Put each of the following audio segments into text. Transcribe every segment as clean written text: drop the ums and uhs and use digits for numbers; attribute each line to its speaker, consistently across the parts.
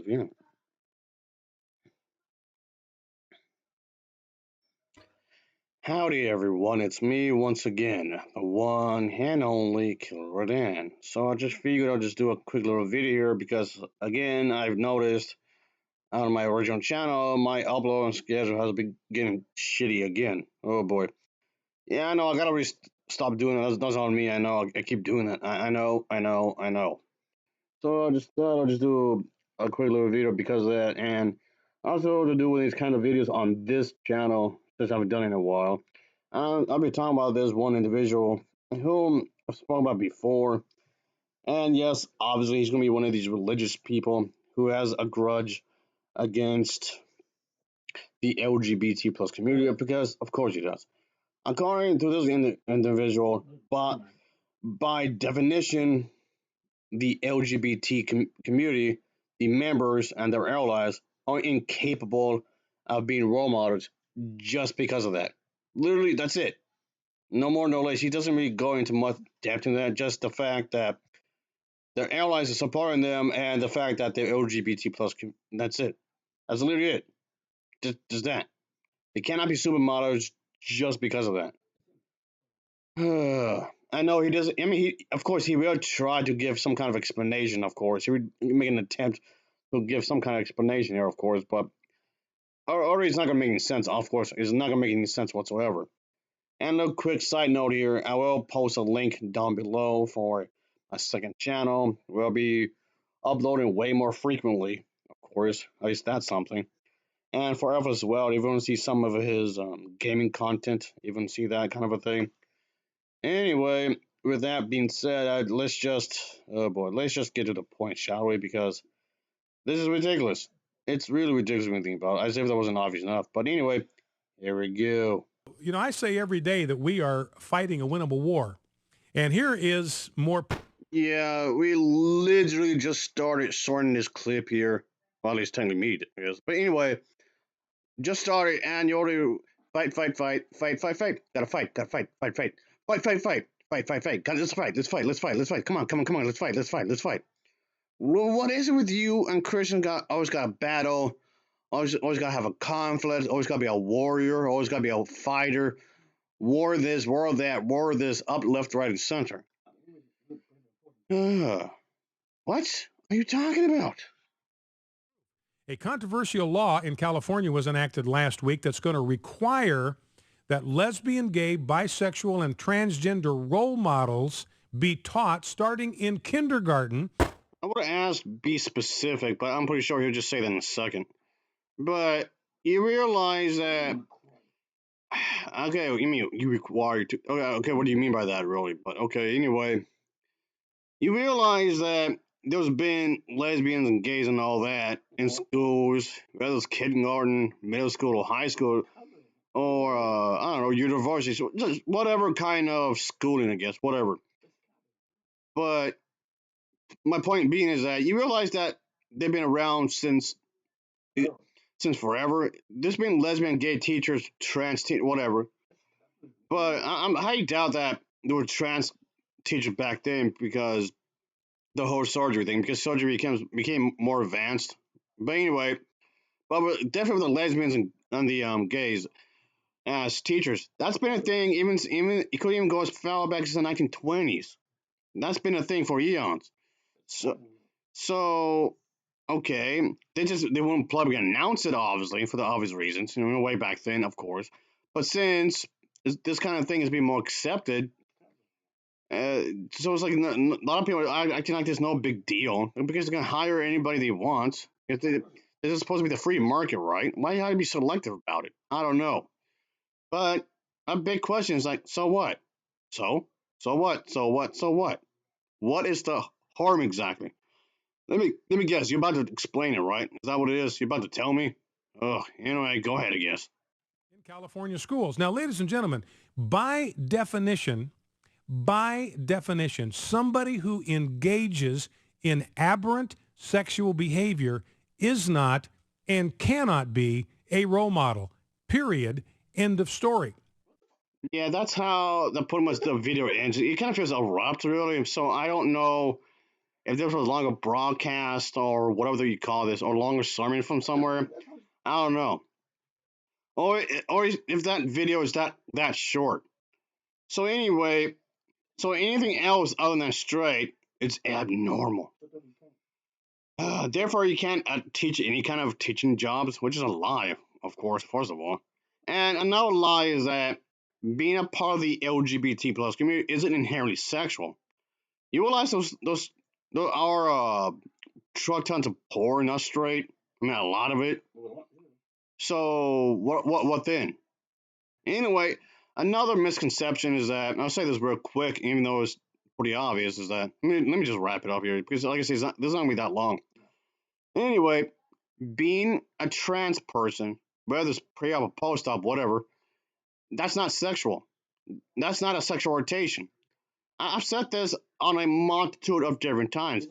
Speaker 1: Yeah. Howdy, everyone. It's me once again, the one and only Killerrodan. So I just figured I'll just do a quick little video here because, again, I've noticed on my original channel, my upload schedule has been getting shitty again. Oh boy. Yeah, I know. I gotta stop doing that. That's on me. I know. I keep doing that. I know. I know. I know. So I just thought I'll just do a quick little video because of that, and also to do with these kind of videos on this channel since I haven't done it in a while. I'll be talking about this one individual whom I've spoken about before, and yes, obviously he's going to be one of these religious people who has a grudge against the LGBT plus community because, of course, he does. According to this individual, but by definition, the LGBT community, the members and their allies, are incapable of being role models just because of that. Literally, that's it. No more, no less. He doesn't really go into much depth in that. Just the fact that their allies are supporting them, and the fact that they're LGBT plus. That's it. That's literally it. Just that. They cannot be supermodels just because of that. I know he doesn't. I mean, of course, he will try to give some kind of explanation. Of course, he would make an attempt to give some kind of explanation here, of course, but or it's not gonna make any sense. Of course, it's not gonna make any sense whatsoever. And a quick side note here: I will post a link down below for a second channel. We'll be uploading way more frequently, of course. At least that's something. And for Ev as well, if you want to see some of his gaming content, even see that kind of a thing. Anyway, with that being said, let's just oh boy, let's just get to the point, shall we? Because this is ridiculous. It's really ridiculous when you think about it. As if that wasn't obvious enough. But anyway, here we go.
Speaker 2: You know, I say every day that we are fighting a winnable war. And here is more.
Speaker 1: Yeah, we literally just started sorting this clip here. Well, at least technically me, I guess. But anyway, just started, and you already fight, fight, fight, fight, fight, fight. Gotta fight, fight, fight, fight, fight, fight, fight, fight, fight. Let's fight, let's fight, let's fight, let's fight. Come on, come on, come on. Let's fight, let's fight, let's fight. Well, what is it with you and Christian? Got always got a battle. Always got to have a conflict. Always got to be a warrior. Always got to be a fighter. War this, war that, war this, up, left, right, and center. What are you talking about?
Speaker 2: A controversial law in California was enacted last week that's going to require that lesbian, gay, bisexual, and transgender role models be taught starting in kindergarten.
Speaker 1: I would have asked be specific, but I'm pretty sure he'll just say that in a second. But you realize that okay, you mean you require to okay, what do you mean by that really? But okay, anyway. You realize that there's been lesbians and gays and all that in schools, whether it's kindergarten, middle school, or high school, or I don't know, universities, just whatever kind of schooling, I guess, whatever. But my point being is that you realize that they've been around since forever. There's been lesbian, gay teachers, whatever. But I highly doubt that there were trans teachers back then because the whole surgery thing, because surgery became more advanced. But anyway, but definitely with the lesbians and the gays as teachers, that's been a thing. Even it could even go as far back as the 1920s. That's been a thing for eons. So okay, they wouldn't probably announce it obviously for the obvious reasons, way back then, of course. But since this kind of thing has been more accepted, so it's like a lot of people are acting like there's no big deal because they're gonna hire anybody they want. This is supposed to be the free market, right? Why you gotta be selective about it? I don't know. But a big question is like, so what? So what? So what? So what? What is the harm exactly? Let me guess. You're about to explain it, right? Is that what it is? You're about to tell me? Oh, anyway, go ahead, I guess.
Speaker 2: In California schools. Now, ladies and gentlemen, by definition, somebody who engages in aberrant sexual behavior is not and cannot be a role model. Period. End of story.
Speaker 1: Yeah, that's how the pretty much the video ends. It kind of feels abrupt, really. So I don't know if there was a longer broadcast or whatever you call this, or longer sermon from somewhere, I don't know. Or if that video is that short. So anyway, so anything else other than straight, it's abnormal. Therefore, you can't teach any kind of teaching jobs, which is a lie, of course, first of all. And another lie is that being a part of the LGBT plus community isn't inherently sexual. You realize those are truck tons of porn, not straight. I mean, a lot of it. So what then? Anyway, another misconception is that, and I'll say this real quick, even though it's pretty obvious, is that let me just wrap it up here because, like I say, this is not gonna be that long. Anyway, being a trans person, whether it's pre-op or post-op, whatever, that's not sexual. That's not a sexual orientation. I've said this on a multitude of different times.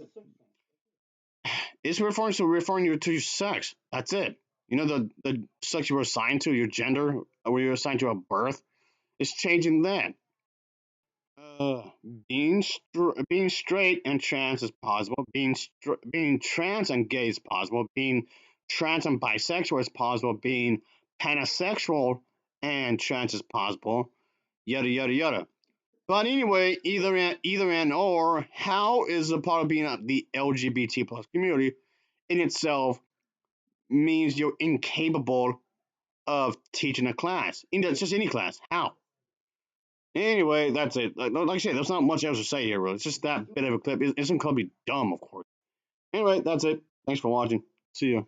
Speaker 1: It's referring you to your sex. That's it. You know the sex you were assigned to, your gender, or you were assigned to at birth. It's changing that. Uh, being straight and trans is possible. Being trans and gay is possible. Being trans and bisexual is possible. Being pansexual and trans is possible. Yada yada yada. But anyway, either and or, how is a part of being the LGBT plus community in itself means you're incapable of teaching a class, just any class. How? Anyway, that's it. Like I said, there's not much else to say here, really. It's just that bit of a clip. It's going to be dumb, of course. Anyway, that's it. Thanks for watching. See ya.